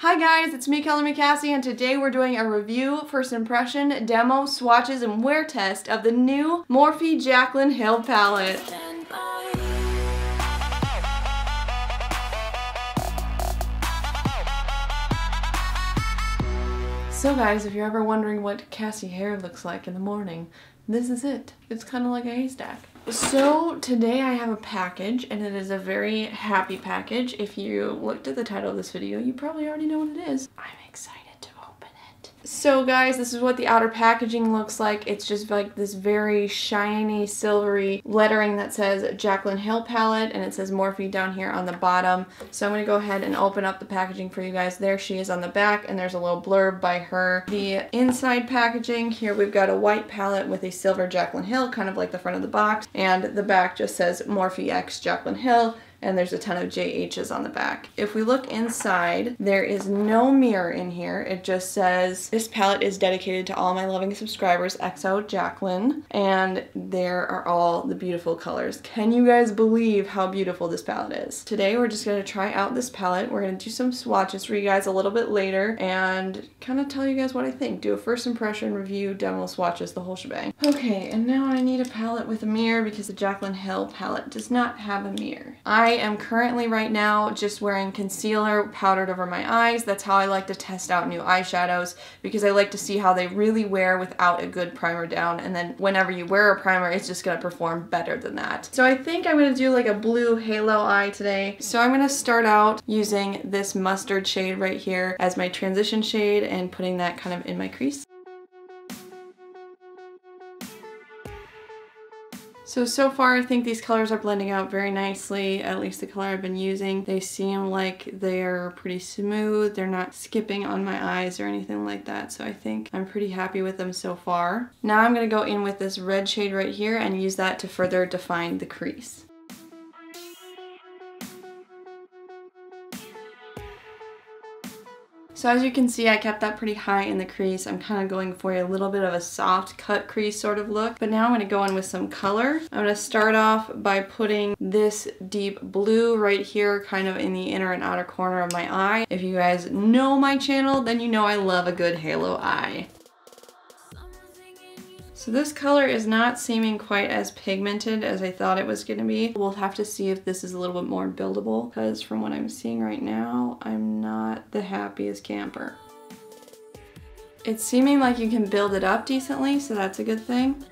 Hi guys, it's me, ColorMeCassie, and today we're doing a review, first impression, demo, swatches, and wear test of the new Morphe Jaclyn Hill palette. So guys, if you're ever wondering what Cassie hair looks like in the morning, this is it. It's kind of like a haystack. So today I have a package, and it is a very happy package. If you looked at the title of this video, you probably already know what it is. I'm excited to open it. So guys, this is what the outer packaging looks like. It's just like this very shiny, silvery lettering that says Jaclyn Hill palette, and it says Morphe down here on the bottom. So I'm going to go ahead and open up the packaging for you guys. There she is on the back, and there's a little blurb by her. The inside packaging, here we've got a white palette with a silver Jaclyn Hill, kind of like the front of the box, and the back just says Morphe X Jaclyn Hill, and there's a ton of JHs on the back. If we look inside, there is no mirror in here. It just says, this palette is dedicated to all my loving subscribers, XO Jaclyn, and there are all the beautiful colors. Can you guys believe how beautiful this palette is? Today we're just gonna try out this palette. We're gonna do some swatches for you guys a little bit later and kind of tell you guys what I think. Do a first impression review, demo, swatches, the whole shebang. Okay, and now I need a palette with a mirror because the Jaclyn Hill palette does not have a mirror. I am currently right now just wearing concealer powdered over my eyes. That's how I like to test out new eyeshadows, because I like to see how they really wear without a good primer down, and then whenever you wear a primer, it's just gonna perform better than that. So I think I'm gonna do like a blue halo eye today. So I'm gonna start out using this mustard shade right here as my transition shade and putting that kind of in my crease. So far I think these colors are blending out very nicely, at least the color I've been using. They seem like they're pretty smooth, they're not skipping on my eyes or anything like that, so I think I'm pretty happy with them so far. Now I'm going to go in with this red shade right here and use that to further define the crease. So as you can see, I kept that pretty high in the crease. I'm kind of going for a little bit of a soft cut crease sort of look. But now I'm going to go in with some color. I'm going to start off by putting this deep blue right here kind of in the inner and outer corner of my eye. If you guys know my channel, then you know I love a good halo eye. So this color is not seeming quite as pigmented as I thought it was going to be. We'll have to see if this is a little bit more buildable, because from what I'm seeing right now, I'm not the happiest camper. It's seeming like you can build it up decently, so that's a good thing.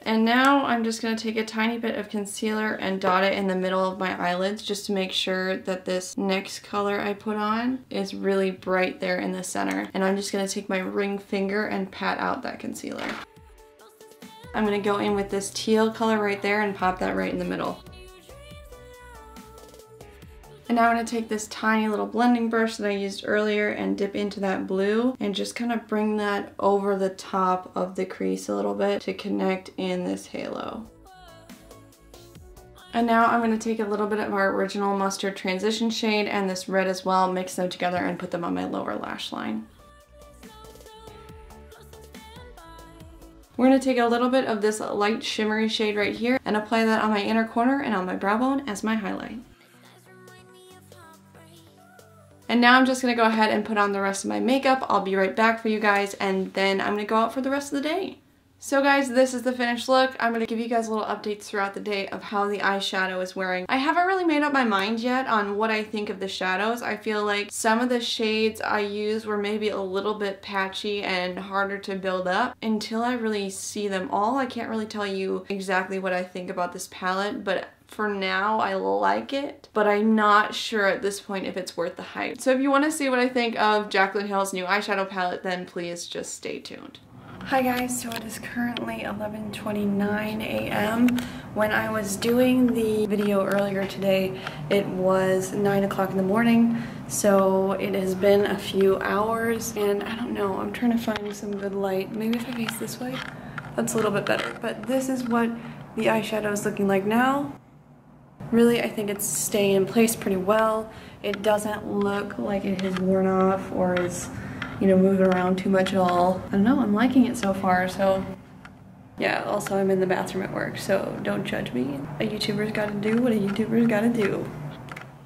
And now I'm just going to take a tiny bit of concealer and dot it in the middle of my eyelids just to make sure that this next color I put on is really bright there in the center. And I'm just going to take my ring finger and pat out that concealer. I'm going to go in with this teal color right there and pop that right in the middle. And now I'm going to take this tiny little blending brush that I used earlier and dip into that blue and just kind of bring that over the top of the crease a little bit to connect in this halo. And now I'm going to take a little bit of our original mustard transition shade and this red as well, mix them together and put them on my lower lash line. We're going to take a little bit of this light shimmery shade right here and apply that on my inner corner and on my brow bone as my highlight. And now I'm just going to go ahead and put on the rest of my makeup. I'll be right back for you guys, and then I'm going to go out for the rest of the day. So guys, this is the finished look. I'm going to give you guys little updates throughout the day of how the eyeshadow is wearing. I haven't really made up my mind yet on what I think of the shadows. I feel like some of the shades I used were maybe a little bit patchy and harder to build up. Until I really see them all, I can't really tell you exactly what I think about this palette, but for now, I like it, but I'm not sure at this point if it's worth the hype. So if you want to see what I think of Jaclyn Hill's new eyeshadow palette, then please just stay tuned. Hi guys, so it is currently 11:29 a.m. When I was doing the video earlier today, it was 9 o'clock in the morning, so it has been a few hours, and I don't know, I'm trying to find some good light. Maybe if I face this way, that's a little bit better, but this is what the eyeshadow is looking like now. Really, I think it's staying in place pretty well. It doesn't look like it has worn off or is, you know, moving around too much at all. I don't know, I'm liking it so far, so yeah. Also, I'm in the bathroom at work, so don't judge me. A YouTuber's gotta do what a YouTuber's gotta do.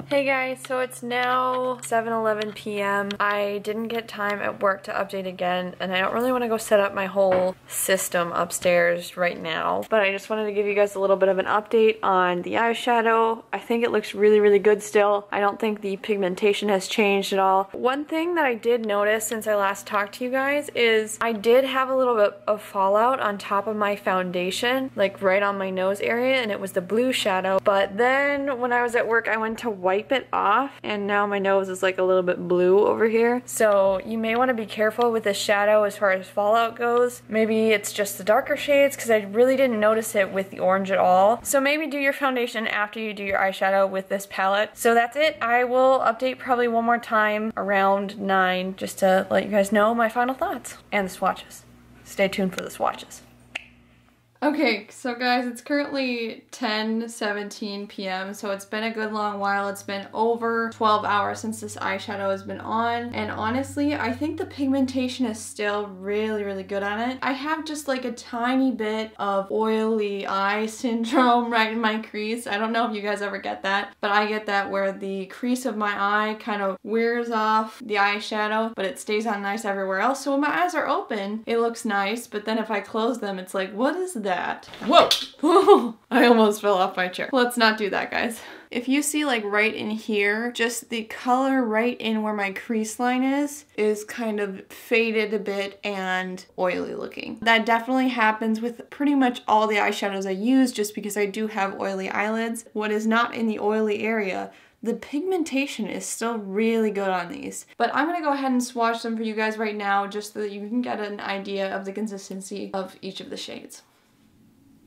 Hey guys, so it's now 7:11 p.m. I didn't get time at work to update again, and I don't really want to go set up my whole system upstairs right now, but I just wanted to give you guys a little bit of an update on the eyeshadow. I think it looks really, really good still. I don't think the pigmentation has changed at all. One thing that I did notice since I last talked to you guys is I did have a little bit of fallout on top of my foundation, like right on my nose area, and it was the blue shadow, but then when I was at work I went to wipe it off and now my nose is like a little bit blue over here. So you may want to be careful with the shadow as far as fallout goes. Maybe it's just the darker shades because I really didn't notice it with the orange at all. So maybe do your foundation after you do your eyeshadow with this palette. So that's it. I will update probably one more time around 9 just to let you guys know my final thoughts and the swatches. Stay tuned for the swatches. Okay, so guys, it's currently 10:17 p.m. so it's been a good long while. It's been over 12 hours since this eyeshadow has been on, and honestly, I think the pigmentation is still really, really good on it. I have just like a tiny bit of oily eye syndrome right in my crease. I don't know if you guys ever get that, but I get that where the crease of my eye kind of wears off the eyeshadow, but it stays on nice everywhere else. So when my eyes are open, it looks nice, but then if I close them, it's like, what is that? Whoa! I almost fell off my chair. Let's not do that, guys. If you see like right in here, just the color right in where my crease line is kind of faded a bit and oily looking. That definitely happens with pretty much all the eyeshadows I use just because I do have oily eyelids. What is not in the oily area, the pigmentation is still really good on these. But I'm gonna go ahead and swatch them for you guys right now just so that you can get an idea of the consistency of each of the shades.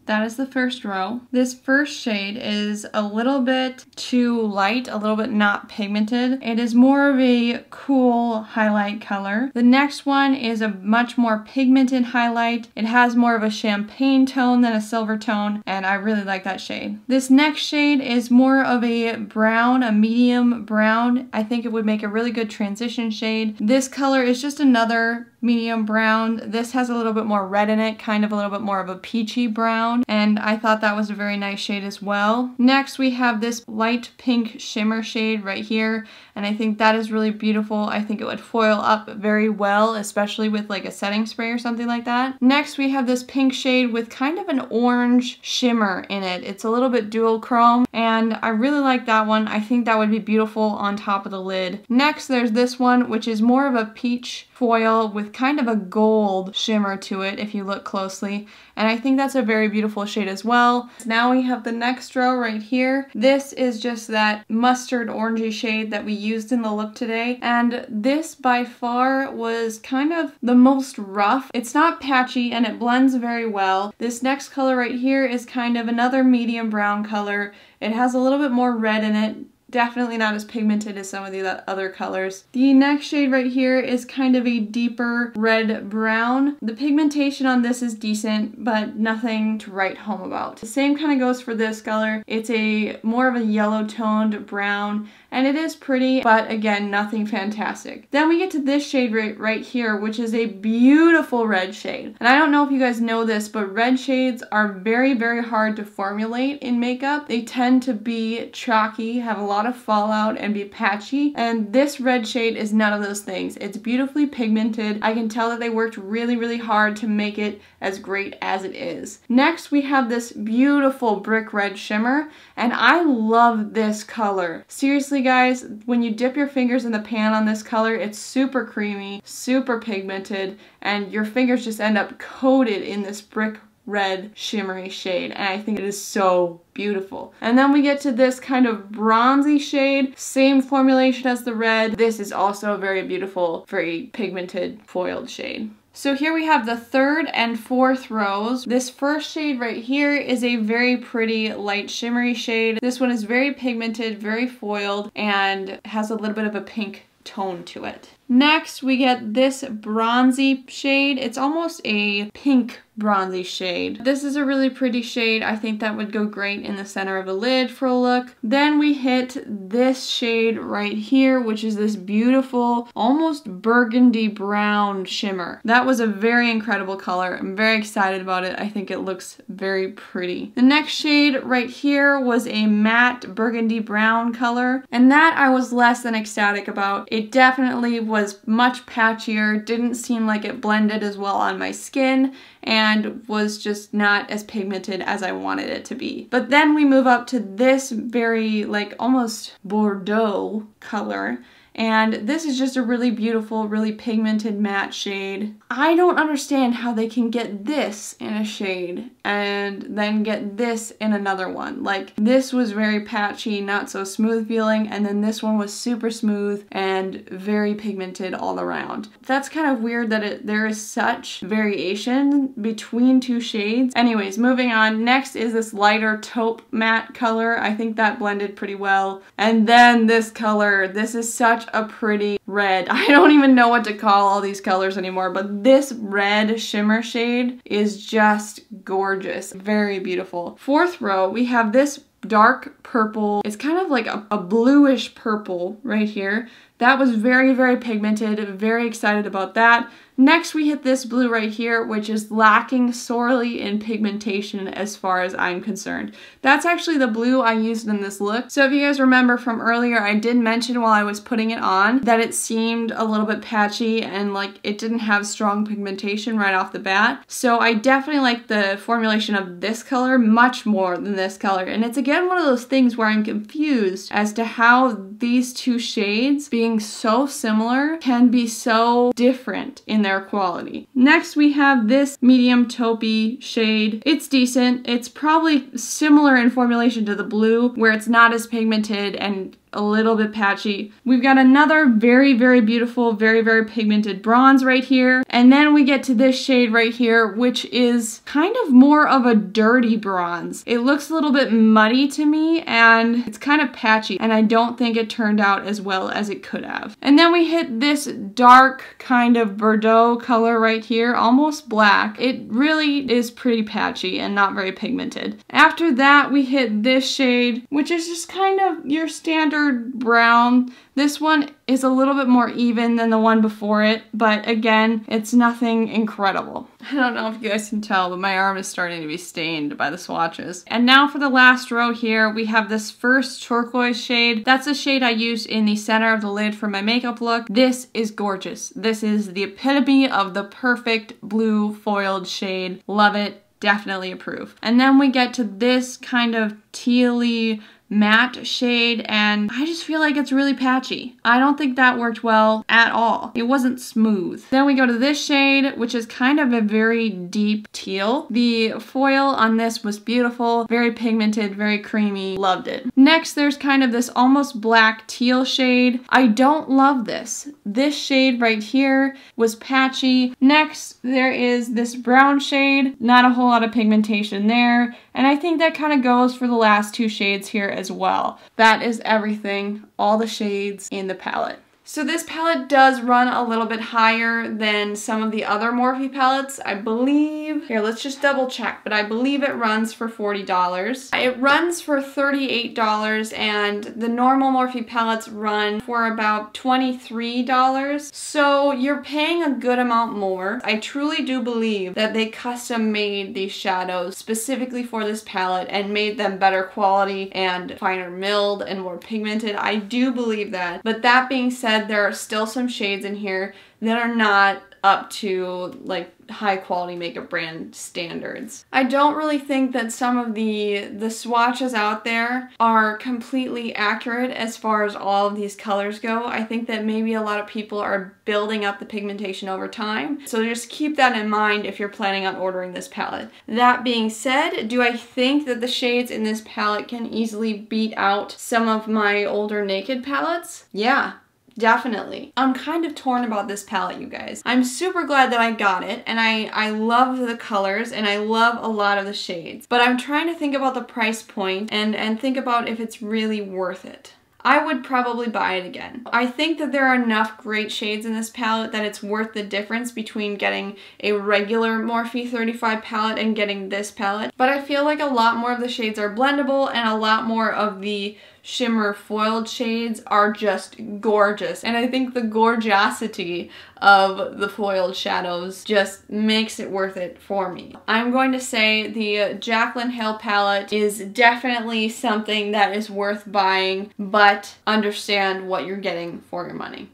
That is the first row. This first shade is a little bit too light, a little bit not pigmented. It is more of a cool highlight color. The next one is a much more pigmented highlight. It has more of a champagne tone than a silver tone, and I really like that shade. This next shade is more of a brown, a medium brown. I think it would make a really good transition shade. This color is just another medium brown. This has a little bit more red in it, kind of a little bit more of a peachy brown, and I thought that was a very nice shade as well. Next we have this light pink shimmer shade right here, and I think that is really beautiful. I think it would foil up very well, especially with like a setting spray or something like that. Next we have this pink shade with kind of an orange shimmer in it. It's a little bit dual chrome, and I really like that one. I think that would be beautiful on top of the lid. Next there's this one, which is more of a peach foil with kind of a gold shimmer to it if you look closely, and I think that's a very beautiful shade as well. Now we have the next row right here. This is just that mustard orangey shade that we used in the look today, and this by far was kind of the most rough. It's not patchy and it blends very well. This next color right here is kind of another medium brown color. It has a little bit more red in it. Definitely not as pigmented as some of the other colors. The next shade right here is kind of a deeper red brown. The pigmentation on this is decent, but nothing to write home about. The same kind of goes for this color. It's a more of a yellow toned brown, and it is pretty, but again, nothing fantastic. Then we get to this shade right here, which is a beautiful red shade. And I don't know if you guys know this, but red shades are very, very hard to formulate in makeup. They tend to be chalky, have a lot of fallout, and be patchy, and this red shade is none of those things. It's beautifully pigmented. I can tell that they worked really, really hard to make it as great as it is. Next we have this beautiful brick red shimmer, and I love this color. Seriously guys, when you dip your fingers in the pan on this color, it's super creamy, super pigmented, and your fingers just end up coated in this brick red shimmery shade, and I think it is so beautiful. And then we get to this kind of bronzy shade, same formulation as the red. This is also a very beautiful, very pigmented foiled shade. So here we have the third and fourth rows. This first shade right here is a very pretty light shimmery shade. This one is very pigmented, very foiled, and has a little bit of a pink tone to it. Next, we get this bronzy shade. It's almost a pink bronzy shade. This is a really pretty shade. I think that would go great in the center of the lid for a look. Then we hit this shade right here, which is this beautiful, almost burgundy brown shimmer. That was a very incredible color. I'm very excited about it. I think it looks very pretty. The next shade right here was a matte burgundy brown color, and that I was less than ecstatic about. It definitely was much patchier, didn't seem like it blended as well on my skin, and was just not as pigmented as I wanted it to be. But then we move up to this very like almost Bordeaux color. And this is just a really beautiful, really pigmented matte shade. I don't understand how they can get this in a shade and then get this in another one. Like, this was very patchy, not so smooth feeling, and then this one was super smooth and very pigmented all around. That's kind of weird that there is such variation between two shades. Anyways, moving on. Next is this lighter taupe matte color. I think that blended pretty well. And then this color. This is such a pretty red. I don't even know what to call all these colors anymore, but this red shimmer shade is just gorgeous. Very beautiful. Fourth row, we have this dark purple. It's kind of like a bluish purple right here. That was very, very pigmented. Very excited about that. Next, we hit this blue right here, which is lacking sorely in pigmentation as far as I'm concerned. That's actually the blue I used in this look. So if you guys remember from earlier, I did mention while I was putting it on that it seemed a little bit patchy and like it didn't have strong pigmentation right off the bat. So I definitely like the formulation of this color much more than this color. And it's again one of those things where I'm confused as to how these two shades, being so similar, can be so different in their quality. Next, we have this medium taupey shade. It's decent. It's probably similar in formulation to the blue, where it's not as pigmented and a little bit patchy. We've got another very, very beautiful, very, very pigmented bronze right here. And then we get to this shade right here, which is kind of more of a dirty bronze. It looks a little bit muddy to me and it's kind of patchy, and I don't think it turned out as well as it could have. And then we hit this dark kind of Bordeaux color right here, almost black. It really is pretty patchy and not very pigmented. After that, we hit this shade, which is just kind of your standard brown. This one is a little bit more even than the one before it, but again, it's nothing incredible. I don't know if you guys can tell, but my arm is starting to be stained by the swatches. And now for the last row here, we have this first turquoise shade. That's the shade I used in the center of the lid for my makeup look. This is gorgeous. This is the epitome of the perfect blue foiled shade. Love it. Definitely approve. And then we get to this kind of tealy matte shade, and I just feel like it's really patchy. I don't think that worked well at all. It wasn't smooth. Then we go to this shade, which is kind of a very deep teal. The foil on this was beautiful, very pigmented, very creamy. Loved it. Next, there's kind of this almost black teal shade. I don't love this. This shade right here was patchy. Next, there is this brown shade. Not a whole lot of pigmentation there. And I think that kind of goes for the last two shades here as well. That is everything, all the shades in the palette. So this palette does run a little bit higher than some of the other Morphe palettes. I believe, here let's just double check, but I believe it runs for $40. It runs for $38 and the normal Morphe palettes run for about $23. So you're paying a good amount more. I truly do believe that they custom made these shadows specifically for this palette and made them better quality and finer milled and more pigmented. I do believe that. But that being said, there are still some shades in here that are not up to like high quality makeup brand standards. I don't really think that some of the swatches out there are completely accurate as far as all of these colors go. I think that maybe a lot of people are building up the pigmentation over time. So just keep that in mind if you're planning on ordering this palette. That being said, do I think that the shades in this palette can easily beat out some of my older Naked palettes? Yeah. Definitely. I'm kind of torn about this palette, you guys. I'm super glad that I got it, and I love the colors, and I love a lot of the shades. But I'm trying to think about the price point and think about if it's really worth it. I would probably buy it again. I think that there are enough great shades in this palette that it's worth the difference between getting a regular Morphe 35 palette and getting this palette. But I feel like a lot more of the shades are blendable and a lot more of the shimmer foiled shades are just gorgeous. And I think the gorgeosity of the foiled shadows just makes it worth it for me. I'm going to say the Jaclyn Hill palette is definitely something that is worth buying, but understand what you're getting for your money.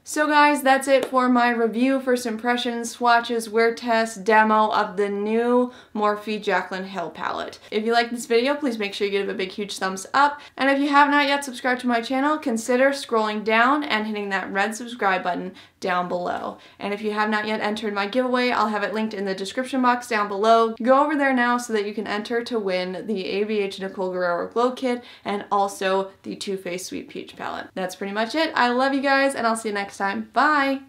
So guys, that's it for my review, first impressions, swatches, wear test, demo of the new Morphe Jaclyn Hill palette. If you like this video, please make sure you give it a big huge thumbs up. And if you have not yet subscribed to my channel, consider scrolling down and hitting that red subscribe button down below. And if you have not yet entered my giveaway, I'll have it linked in the description box down below. Go over there now so that you can enter to win the ABH Nicole Guerrero Glow Kit and also the Too Faced Sweet Peach palette. That's pretty much it. I love you guys and I'll see you next time. Bye!